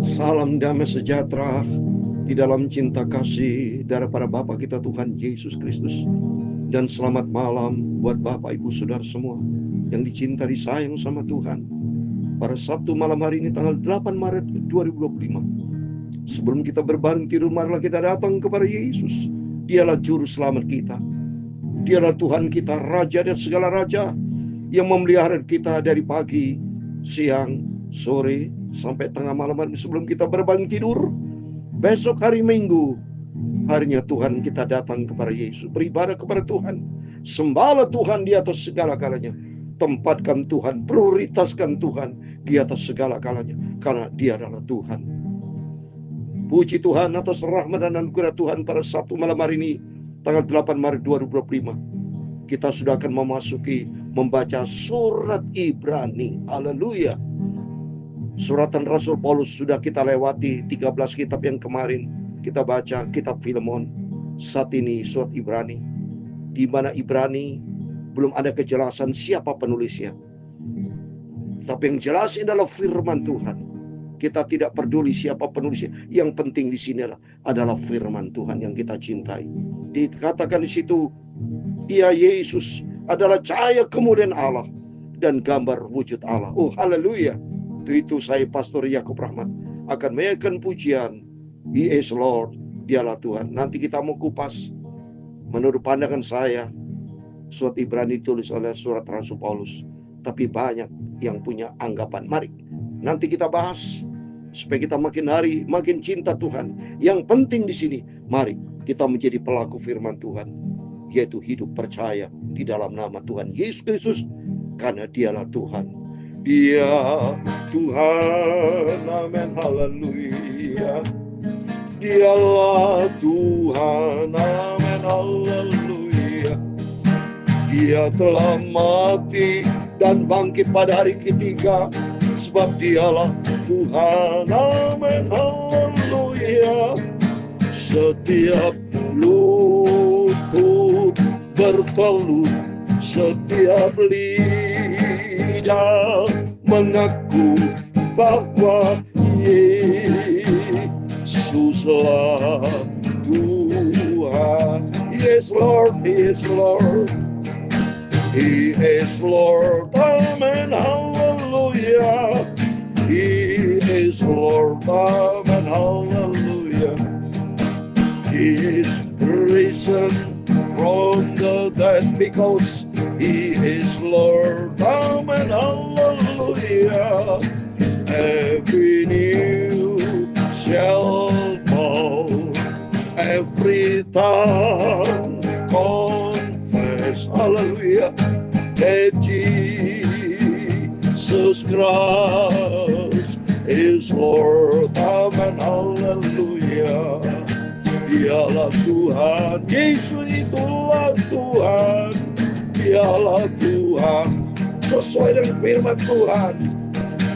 Salam damai sejahtera di dalam cinta kasih daripada Bapa kita Tuhan Yesus Kristus. Dan selamat malam buat Bapak Ibu Saudara semua yang dicintai disayang sama Tuhan. Pada Sabtu malam hari ini tanggal 8 Maret 2025. Sebelum kita berbaring tidur, marilah kita datang kepada Yesus. Dialah juru selamat kita. Dialah Tuhan kita, Raja dan segala Raja, yang memelihara kita dari pagi, siang, sore, sampai tengah malam hari sebelum kita berbaring tidur. Besok hari Minggu, harinya Tuhan kita datang kepada Yesus, beribadah kepada Tuhan, sembahlah Tuhan di atas segala galanya. Tempatkan Tuhan, prioritaskan Tuhan di atas segala galanya, karena Dia adalah Tuhan. Puji Tuhan atas rahmat dan anugerah Tuhan pada Sabtu malam hari ini, tanggal 8 Maret 2025. Kita sudah akan membaca surat Ibrani. Haleluya. Suratan Rasul Paulus sudah kita lewati 13 kitab yang kemarin. Kita baca kitab Filemon. Saat ini surat Ibrani, di mana Ibrani belum ada kejelasan siapa penulisnya. Tapi yang jelas adalah firman Tuhan. Kita tidak peduli siapa penulisnya. Yang penting di sini adalah firman Tuhan yang kita cintai. Dikatakan di situ, Dia Yesus adalah cahaya kemuliaan Allah dan gambar wujud Allah. Oh haleluya. Itu saya Pastor Yakub Rahmat akan menaikkan pujian. He is Lord, Dialah Tuhan. Nanti kita mau kupas. Menurut pandangan saya, surat Ibrani ditulis oleh surat Rasul Paulus, tapi banyak yang punya anggapan. Mari nanti kita bahas supaya kita makin hari makin cinta Tuhan. Yang penting di sini, mari kita menjadi pelaku firman Tuhan, yaitu hidup percaya di dalam nama Tuhan Yesus Kristus, karena Dialah Tuhan. Dia Tuhan, amin, haleluya. Dialah Tuhan, amin, haleluya. Dia telah mati dan bangkit pada hari ketiga, sebab Dialah Tuhan, amin, haleluya. Setiap lutut bertelut, setiap lidah mengaku bahwa Yesuslah Tuhan. Yes Lord, He is Lord, He is Lord, amen, hallelujah. He is Lord, amen, hallelujah. He is risen from the dead because He is Lord, amen, hallelujah. Every knee shall bow, every tongue confess, hallelujah, that Jesus Christ is Lord, amen, hallelujah. Dialah Tuhan, Yesus itulah Tuhan, Dialah Tuhan. Sesuai dengan firman Tuhan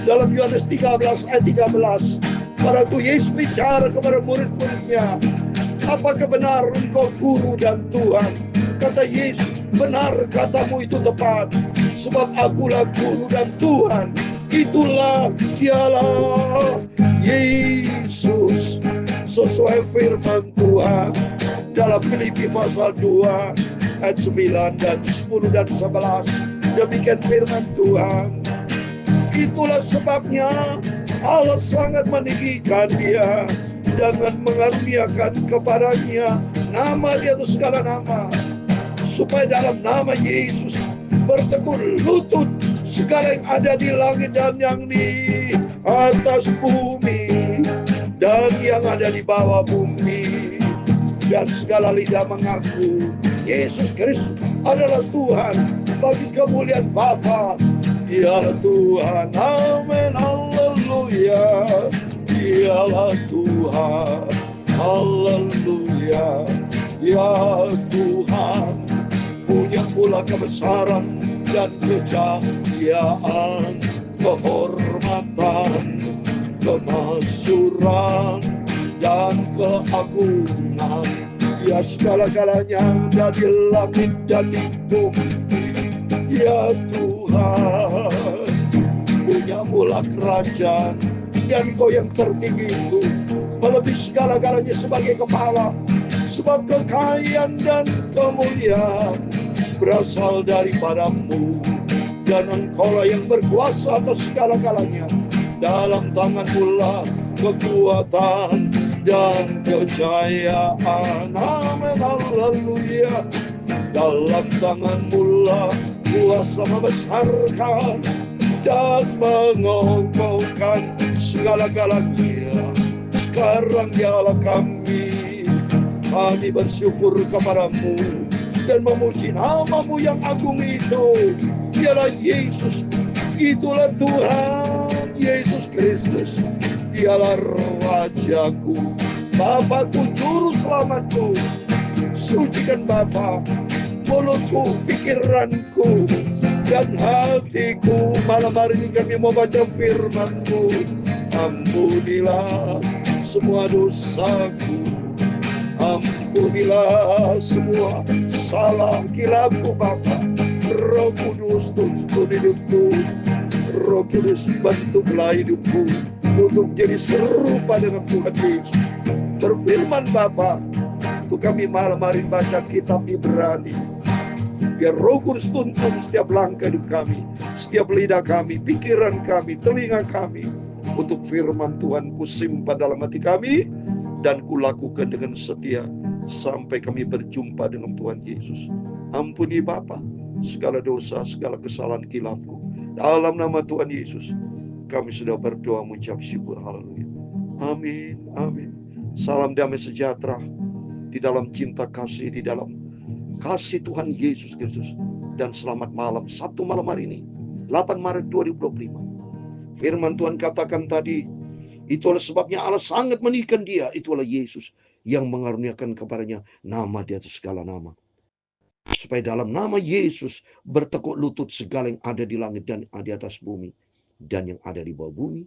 dalam Yohanes 13 ayat 13, pada itu Yesus bicara kepada murid-muridnya, apakah benar engkau guru dan Tuhan? Kata Yesus, benar katamu itu tepat, sebab akulah guru dan Tuhan. Itulah Dialah Yesus. Sesuai firman Tuhan dalam Filipi pasal 2 ayat 9 dan 10 dan 11. Demikian firman Tuhan. Itulah sebabnya Allah sangat meninggikan Dia dengan mengaruniakan kepadanya nama di atas segala nama, supaya dalam nama Yesus bertekun lutut segala yang ada di langit dan yang di atas bumi dan yang ada di bawah bumi, dan segala lidah mengaku Yesus Kristus adalah Tuhan bagi kemuliaan Bapa. Dialah Tuhan, amin, haleluya. Dialah Tuhan, haleluya. Ya Tuhan, punya pula kebesaran dan kejayaan, kehormatan, kemasyuran dan keagungan, ya segala-galanya ada di langit dan di bumi. Ya Tuhan, punya mula kerajaan dan Engkau yang tertinggi itu melebihi segala-galanya sebagai kepala. Sebab kekayaan dan kemuliaan berasal daripadamu, dan Engkaulah yang berkuasa atas segala-galanya. Dalam tangan-Mu lah kekuatan dan kejayaan. Amin, haleluya. Dalam tangan-Mu lah kuasa membesarkan dan mengokohkan segala-galanya. Sekarang ya Allah kami bersyukur kepadamu dan memuji nama-Mu yang agung itu. Dialah Yesus, itulah Tuhan Yesus Kristus. Dialah Rajaku, Bapakku, Juru Selamatku. Sucikan Bapa mulutku, pikiranku, dan hatiku. Malam hari ini kami mau baca firman-Mu. Ampunilah semua dosaku, ampunilah semua salah kilapku Bapa. Roh Kudus tuntun hidupku, Roh Kudus bentuklah hidupku untuk jadi serupa dengan Tuhan Yesus. Berfirman Bapa untuk kami malam hari baca kitab Ibrani. Biar Roh Kudus tuntun setiap langkah hidup kami, setiap lidah kami, pikiran kami, telinga kami. Untuk firman Tuhan kusimpan dalam hati kami dan kulakukan dengan setia sampai kami berjumpa dengan Tuhan Yesus. Ampuni Bapa segala dosa, segala kesalahan kilafku. Dalam nama Tuhan Yesus kami sudah berdoa mengucap syukur. Haleluya. Amin, amin. Salam damai sejahtera di dalam cinta kasih, di dalam kasih Tuhan Yesus Kristus. Dan selamat malam, Sabtu malam hari ini 8 Maret 2025. Firman Tuhan katakan tadi, itulah sebabnya Allah sangat menikahkan Dia, itulah Yesus, yang mengaruniakan kepadanya nama di atas segala nama. Supaya dalam nama Yesus bertekuk lutut segala yang ada di langit dan di atas bumi, dan yang ada di bawah bumi,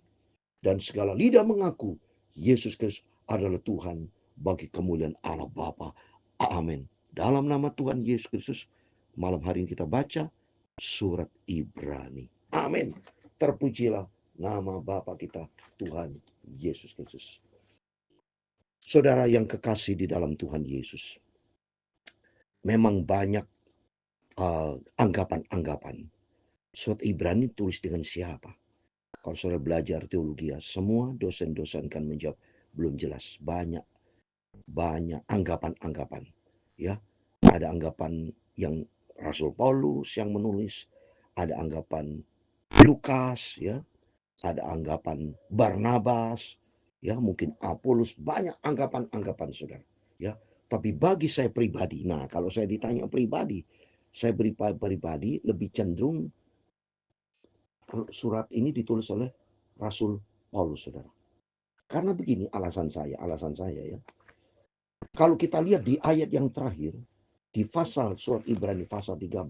dan segala lidah mengaku Yesus Kristus adalah Tuhan bagi kemuliaan Allah Bapa. Amin. Dalam nama Tuhan Yesus Kristus, malam hari ini kita baca surat Ibrani. Amin. Terpujilah nama Bapa kita, Tuhan Yesus Kristus. Saudara yang kekasih di dalam Tuhan Yesus, memang banyak anggapan-anggapan. Surat Ibrani tulis dengan siapa? Kalau saudara belajar teologi, semua dosen-dosen kan menjawab belum jelas. Banyak anggapan-anggapan. Ya, ada anggapan yang Rasul Paulus yang menulis, ada anggapan Lukas, ya, ada anggapan Barnabas, ya, mungkin Apolos, banyak anggapan-anggapan saudara, ya. Tapi bagi saya pribadi, nah kalau saya ditanya pribadi, saya pribadi lebih cenderung surat ini ditulis oleh Rasul Paulus, saudara. Karena begini alasan saya ya. Kalau kita lihat di ayat yang terakhir, di pasal surat Ibrani pasal 13,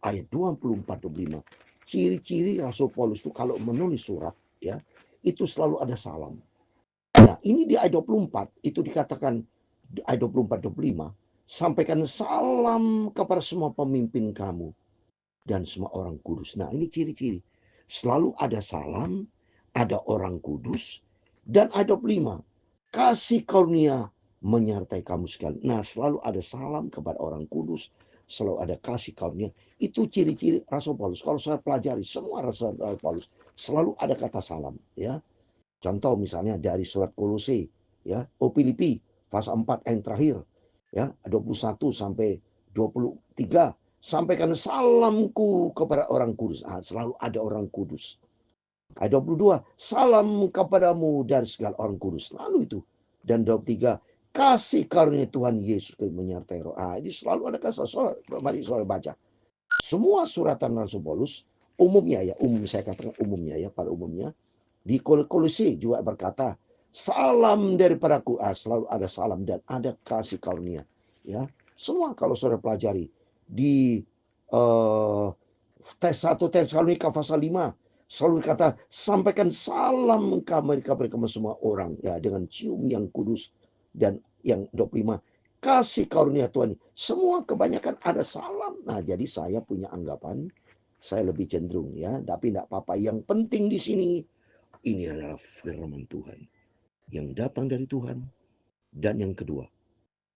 ayat 24-25, ciri-ciri Rasul Paulus itu kalau menulis surat, ya, itu selalu ada salam. Nah, ini di ayat 24 itu dikatakan, di ayat 24-25, sampaikan salam kepada semua pemimpin kamu dan semua orang kudus. Nah, ini ciri-ciri. Selalu ada salam, ada orang kudus, dan ayat 25, kasih karunia menyertai kamu sekalian. Nah, selalu ada salam kepada orang kudus, selalu ada kasih karunia. Itu ciri-ciri Rasul Paulus. Kalau saya pelajari semua Rasul Paulus, selalu ada kata salam, ya. Contoh misalnya dari surat Kolose, ya, Filipi pasal 4 yang terakhir, ya, 21 sampai 23, sampaikan salamku kepada orang kudus. Selalu ada orang kudus. Ayat 22, salam kepadamu dari segala orang kudus. Selalu itu. Dan 23, kasih karunia Tuhan Yesus menyertai roh. Ini selalu ada kata. Mari saudara baca. Semua suratan Rasul Paulus, umumnya ya, saya katakan umumnya ya, pada umumnya, di Kolose juga berkata, salam daripadaku. Selalu ada salam dan ada kasih karunia. Ya, semua kalau saudara pelajari di 1 Tesalonika pasal 5, selalu kata sampaikan salam kepada kamu semua orang, ya, dengan cium yang kudus. Dan yang 25, kasih karunia Tuhan. Semua kebanyakan ada salam. Nah, jadi saya punya anggapan, saya lebih cenderung, ya, tapi tidak apa-apa. Yang penting di sini Ini adalah firman Tuhan yang datang dari Tuhan. Dan yang kedua,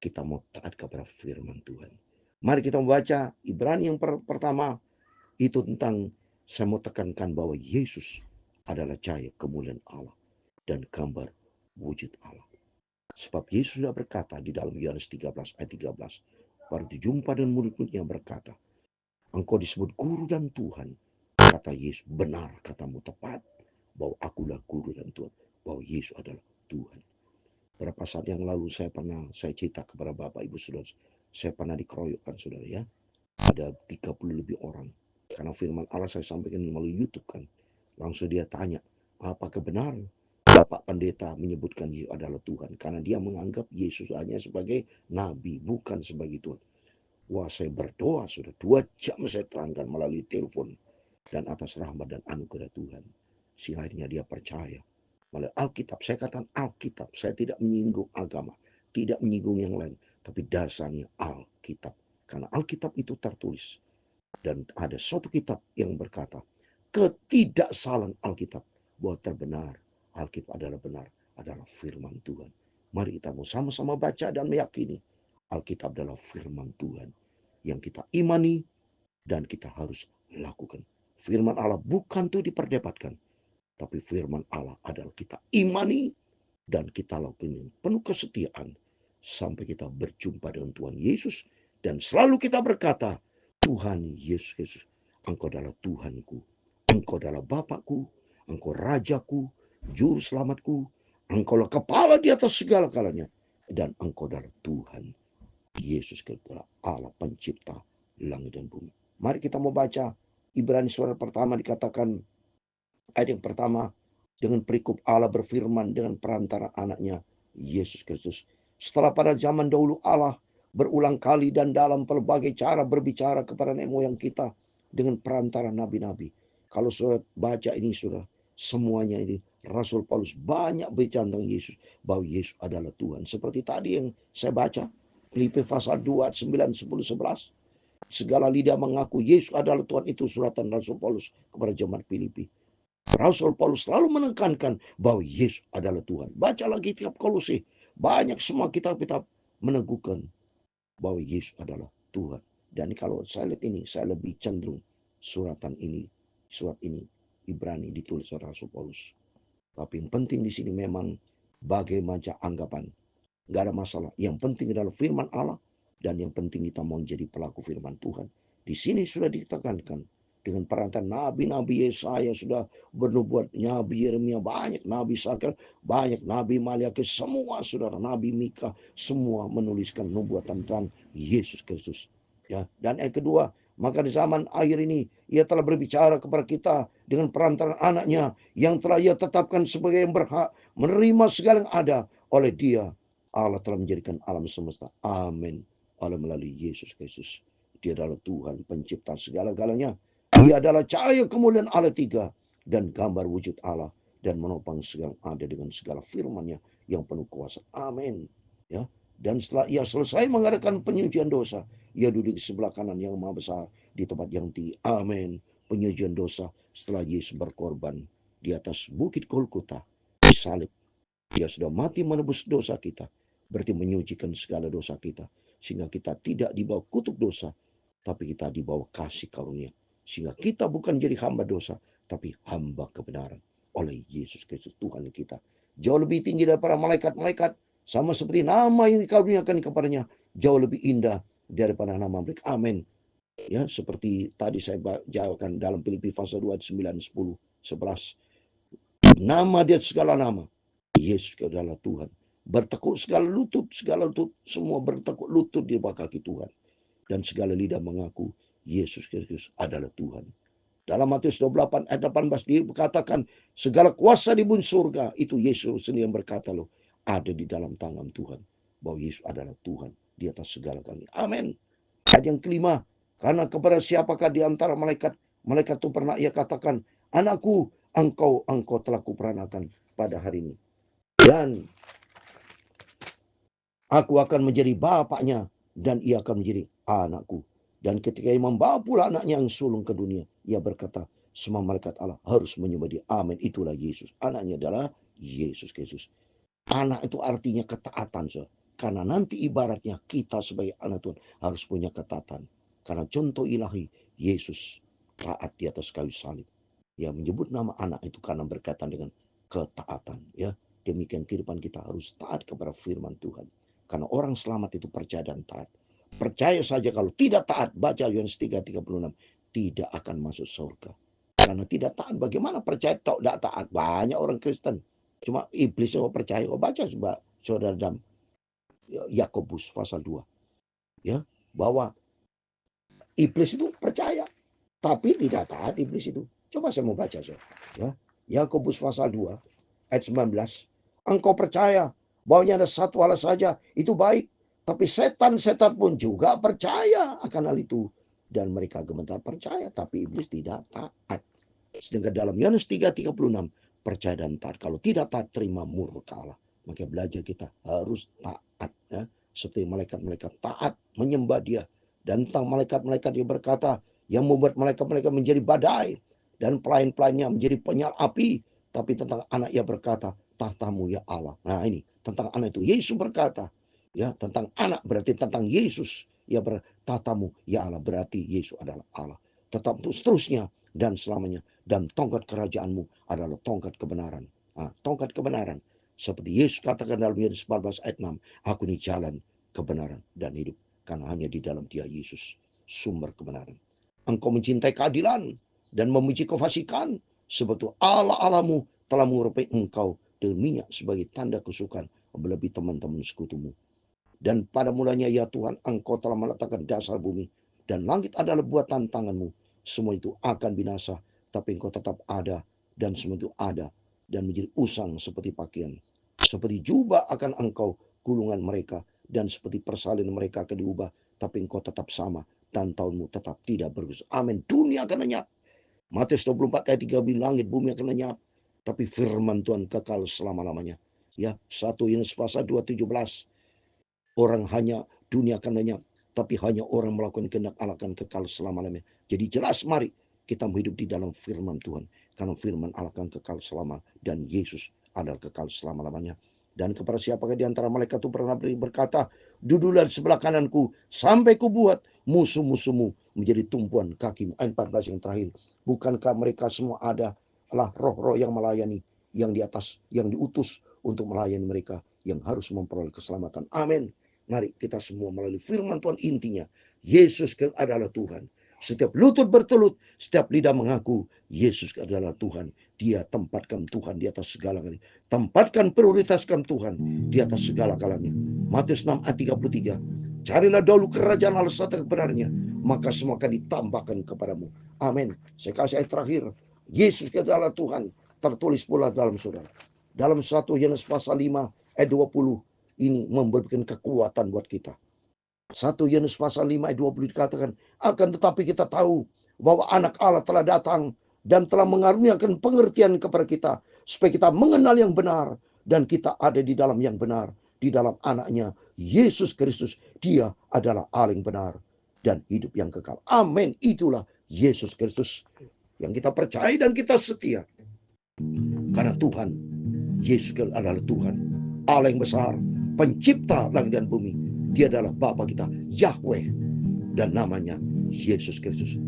kita mau taat kepada firman Tuhan. Mari kita membaca Ibrani yang pertama. Itu tentang, saya mau tekankan bahwa Yesus adalah cahaya kemuliaan Allah dan gambar wujud Allah. Sebab Yesus sudah berkata di dalam Yohanes 13 ayat 13. Baru jumpa dan murid-muridnya berkata, engkau disebut guru dan Tuhan. Kata Yesus, benar katamu tepat, bahwa akulah guru dan Tuhan, bahwa Yesus adalah Tuhan. Berapa saat yang lalu saya cerita kepada Bapak Ibu Saudara, saya pernah dikeroyokkan saudara ya. Ada 30 lebih orang. Karena firman Allah saya sampaikan melalui YouTube kan. Langsung dia tanya, apakah benar Bapak Pendeta menyebutkan Yesus adalah Tuhan? Karena dia menganggap Yesus hanya sebagai nabi, bukan sebagai Tuhan. Wah, saya berdoa sudah 2 jam saya terangkan melalui telepon. Dan atas rahmat dan anugerah Tuhan. Sehingga akhirnya dia percaya. Melalui Alkitab, saya katakan Alkitab. Saya tidak menyinggung agama. Tidak menyinggung yang lain. Tapi dasarnya Alkitab. Karena Alkitab itu tertulis. Dan ada suatu kitab yang berkata, ketidaksalan Alkitab. Bahwa terbenar, Alkitab adalah benar. Adalah firman Tuhan. Mari kita mau sama-sama baca dan meyakini. Alkitab adalah firman Tuhan. Yang kita imani dan kita harus lakukan. Firman Allah bukan itu diperdebatkan. Tapi firman Allah adalah kita imani dan kita lakukan penuh kesetiaan. Sampai kita berjumpa dengan Tuhan Yesus. Dan selalu kita berkata, Tuhan Yesus, Engkau adalah Tuhanku. Engkau adalah Bapakku. Engkau Rajaku, Juru Selamatku. Engkau adalah kepala di atas segala-galanya. Dan Engkau adalah Tuhan. Yesus adalah Allah pencipta langit dan bumi. Mari kita mau baca Ibrani surat pertama dikatakan ayat yang pertama, dengan perikop Allah berfirman dengan perantara anaknya Yesus Kristus. Setelah pada zaman dahulu Allah berulang kali dan dalam pelbagai cara berbicara kepada nenek moyang kita dengan perantara nabi-nabi. Kalau surat baca ini sudah semuanya ini Rasul Paulus banyak bicara tentang Yesus, bahwa Yesus adalah Tuhan. Seperti tadi yang saya baca Filipi pasal 2 ayat 9, 10, 11. Segala lidah mengaku Yesus adalah Tuhan, itu suratan Rasul Paulus kepada jemaat Filipi. Rasul Paulus selalu menekankan bahwa Yesus adalah Tuhan. Baca lagi kitab Kolose. Banyak semua kitab-kitab meneguhkan bahwa Yesus adalah Tuhan. Dan kalau saya lihat ini, saya lebih cenderung surat ini Ibrani ditulis oleh Rasul Paulus. Tapi yang penting di sini memang bagaimana anggapan. Gak ada masalah. Yang penting adalah firman Allah. Dan yang penting kita mau menjadi pelaku firman Tuhan. Di sini sudah ditekankan. Dengan perantara nabi-nabi Yesaya sudah bernubuat. Nabi Yeremia banyak. Nabi Sakar banyak. Nabi Maliaki semua saudara. Nabi Mika semua menuliskan nubuatan tentang Yesus Kristus. Ya. Dan yang kedua. Maka di zaman akhir ini ia telah berbicara kepada kita dengan perantara anaknya. Yang telah ia tetapkan sebagai yang berhak menerima segala yang ada oleh dia. Allah telah menjadikan alam semesta. Amin. Allah melalui Yesus Kristus. Dia adalah Tuhan pencipta segala-galanya. Dia adalah cahaya kemuliaan Allah tiga. Dan gambar wujud Allah. Dan menopang segala ada dengan segala firman-Nya yang penuh kuasa. Amin. Ya. Dan setelah ia selesai mengadakan penyucian dosa, ia duduk di sebelah kanan yang maha besar di tempat yang tinggi. Amin. Penyucian dosa setelah Yesus berkorban di atas bukit Golgota, disalib. Dia sudah mati menebus dosa kita. Berarti menyucikan segala dosa kita. Sehingga kita tidak dibawa kutuk dosa. Tapi kita dibawa kasih karunia. Sehingga kita bukan jadi hamba dosa. Tapi hamba kebenaran. Oleh Yesus Kristus Tuhan kita. Jauh lebih tinggi daripada malaikat-malaikat. Sama seperti nama yang dikaruniakan kepadanya. Jauh lebih indah daripada nama mereka. Amin. Ya, seperti tadi saya jawabkan dalam Filipi pasal 2, 9, 10, 11. Nama dia segala nama. Yesus adalah Tuhan. Bertekuk segala lutut semua bertekuk lutut di bawah kaki Tuhan. Dan segala lidah mengaku Yesus Kristus adalah Tuhan. Dalam Matius 28 ayat 18 dikatakan segala kuasa di bumi surga itu Yesus sendiri yang berkata loh, ada di dalam tangan Tuhan. Bahwa Yesus adalah Tuhan di atas segala kami. Amin. Ayat yang kelima, karena kepada siapakah di antara malaikat itu pernah ia katakan, anakku, engkau telah kuperanakan pada hari ini. Dan aku akan menjadi bapaknya dan ia akan menjadi anakku. Dan ketika ia membawa pula anaknya yang sulung ke dunia, ia berkata, semua malaikat Allah harus menyembah Dia. Amin. Itulah Yesus. Anaknya adalah Yesus Kristus. Anak itu artinya ketaatan, saudara. Karena nanti ibaratnya kita sebagai anak Tuhan harus punya ketaatan. Karena contoh ilahi, Yesus taat di atas kayu salib. Ya, menyebut nama anak itu karena berkaitan dengan ketaatan. Ya, demikian kehidupan kita harus taat kepada firman Tuhan. Karena orang selamat itu percaya dan taat. Percaya saja kalau tidak taat, baca Yohanes 3:36, tidak akan masuk surga. Karena tidak taat, bagaimana percaya tidak taat? Banyak orang Kristen. Cuma iblis yang percaya. Baca saudara dalam Yakobus pasal 2. Ya, bahwa iblis itu percaya, tapi tidak taat iblis itu. Coba saya mau baca, saudara. Ya, Yakobus pasal 2 ayat 19. Engkau percaya bahwa ada satu Allah saja, itu baik. Tapi setan-setan pun juga percaya akan hal itu. Dan mereka gemetar percaya, tapi iblis tidak taat. Sedangkan dalam Yohanes 3:36, percaya dan taat. Kalau tidak taat, terima murka Allah. Maka belajar kita harus taat. Ya. Seperti malaikat-malaikat taat menyembah Dia. Dan tentang malaikat-malaikat Dia berkata, yang membuat malaikat-malaikat menjadi badai. Dan pelayan-pelayannya menjadi penyala api. Tapi tentang anak Ia berkata, tahtamu ya Allah. Nah ini, tentang anak itu. Yesus berkata, ya tentang anak berarti tentang Yesus. Ya tahtamu ya Allah, berarti Yesus adalah Allah. Tetap seterusnya dan selamanya. Dan tongkat kerajaanmu adalah tongkat kebenaran. Nah, tongkat kebenaran. Seperti Yesus katakan dalam Yohanes 14 ayat 6. Aku ini jalan, kebenaran, dan hidup. Karena hanya di dalam Dia Yesus, sumber kebenaran. Engkau mencintai keadilan dan memuji kefasikan. Sebab Allah Allahmu telah mengurupai engkau dengan minyak sebagai tanda kesukaan melebihi teman-teman sekutumu. Dan pada mulanya ya Tuhan, engkau telah meletakkan dasar bumi. Dan langit adalah buatan tanganmu. Semua itu akan binasa. Tapi engkau tetap ada. Dan semua itu ada. Dan menjadi usang seperti pakaian. Seperti jubah akan engkau gulungan mereka. Dan seperti persalin mereka akan diubah. Tapi engkau tetap sama. Dan tahunmu tetap tidak bergus. Amin. Dunia akan lenyap. Matius 24 ayat 3 bilang langit bumi akan lenyap. Tapi firman Tuhan kekal selama-lamanya. Ya, 1 Yohanes pasal 2:17. Orang hanya dunia akan lenyap, tapi hanya orang melakukan kehendak Allah akan kekal selama-lamanya. Jadi jelas mari kita hidup di dalam firman Tuhan. Karena firman Allah akan kekal selama. Dan Yesus adalah kekal selama-lamanya. Dan kepada siapakah di antara malaikat itu pernah berkata, duduklah di sebelah kananku sampai ku buat musuh-musuhmu menjadi tumpuan kakimu. Ayat 14 yang terakhir. Bukankah mereka semua adalah roh-roh yang melayani, yang di atas, yang diutus untuk melayani mereka, yang harus memperoleh keselamatan. Amin. Mari kita semua melalui firman Tuhan, intinya Yesus adalah Tuhan. Setiap lutut bertelut, setiap lidah mengaku Yesus adalah Tuhan. Dia tempatkan Tuhan di atas segala-galanya. Tempatkan, prioritaskan Tuhan di atas segala-galanya. Matius 6 ayat 33. Carilah dahulu kerajaan Allah serta kebenarannya, maka semua akan ditambahkan kepadamu. Amin. Saya kasih ayat terakhir. Yesus adalah Tuhan. Tertulis pula dalam saudara. Dalam 1 Yohanes pasal 5 ayat 20. Ini memberikan kekuatan buat kita. 1 Yohanes pasal 5 ayat 20 dikatakan, akan tetapi kita tahu bahwa anak Allah telah datang dan telah mengaruniakan pengertian kepada kita, supaya kita mengenal yang benar, dan kita ada di dalam yang benar, di dalam anaknya, Yesus Kristus. Dia adalah Allah yang benar dan hidup yang kekal. Amin. Itulah Yesus Kristus yang kita percaya dan kita setia. Karena Tuhan, Yesus adalah Tuhan, Allah yang besar, pencipta langit dan bumi. Dia adalah Bapa kita, Yahweh. Dan namanya Yesus Kristus.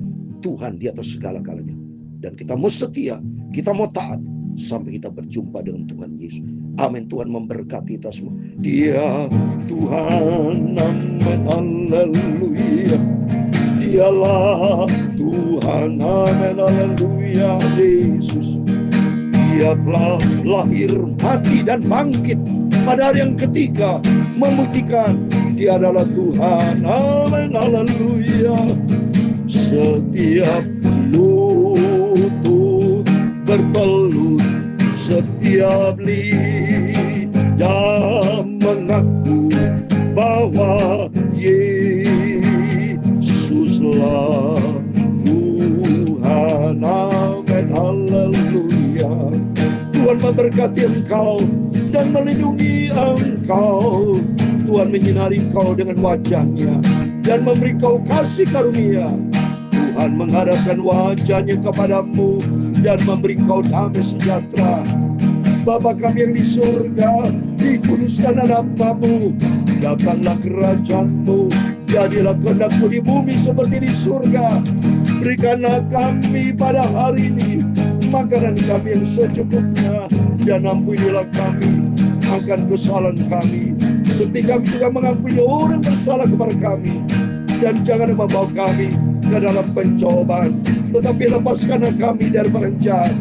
Tuhan di atas segala-galanya. Dan kita mau setia, kita mau taat, sampai kita berjumpa dengan Tuhan Yesus. Amin. Tuhan memberkati kita semua. Dia Tuhan, amin, haleluya. Dialah Tuhan, amin, haleluya. Yesus, Dia telah lahir, mati, dan bangkit pada hari yang ketiga, membuktikan Dia adalah Tuhan. Amin, haleluya. Setiap lutut bertelut, setiap lidah mengaku bahwa Yesuslah Tuhan. Amin, haleluya. Tuhan memberkati engkau dan melindungi engkau. Tuhan menyinari engkau dengan wajah-Nya dan memberi kau kasih karunia. Tuhan menghadapkan wajahnya kepadamu dan memberi kau damai sejahtera. Bapa kami yang di surga, dikuduskanlah namamu, datanglah kerajaanmu, jadilah kehendakmu di bumi seperti di surga. Berikanlah kami pada hari ini makanan kami yang secukupnya, dan ampunilah kami akan kesalahan kami, seperti kami juga mengampuni orang bersalah kepada kami. Dan jangan membawa kami ke dalam pencobaan, tetapi lepaskanlah kami dari barang jahat.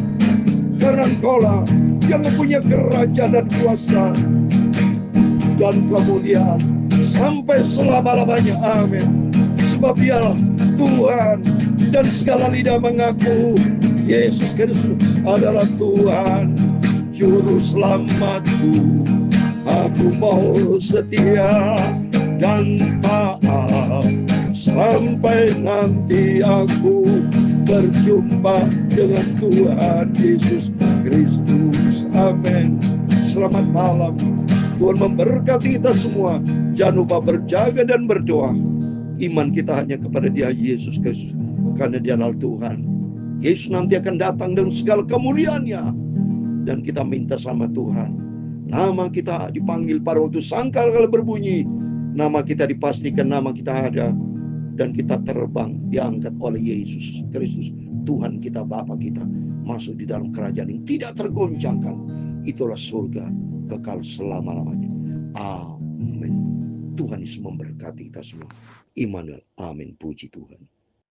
Karena Engkaulah yang mempunyai kerajaan dan kuasa dan kemuliaan sampai selama-lamanya. Amin. Sebab Dialah Tuhan, dan segala lidah mengaku Yesus Kristus adalah Tuhan, Juru Selamatku. Aku mau setia dan taat sampai nanti aku berjumpa dengan Tuhan Yesus Kristus. Amin. Selamat malam. Tuhan memberkati kita semua. Jangan lupa berjaga dan berdoa. Iman kita hanya kepada Dia Yesus Kristus, karena Dia adalah Tuhan. Yesus nanti akan datang dengan segala kemuliaannya, dan kita minta sama Tuhan, nama kita dipanggil pada waktu sangkakala berbunyi, nama kita dipastikan, nama kita ada, dan kita terbang diangkat oleh Yesus Kristus, Tuhan kita, Bapa kita, masuk di dalam kerajaan yang tidak tergoncangkan. Itulah surga kekal selama-lamanya. Amin. Tuhan Yesus memberkati kita semua. Immanuel. Amin. Puji Tuhan.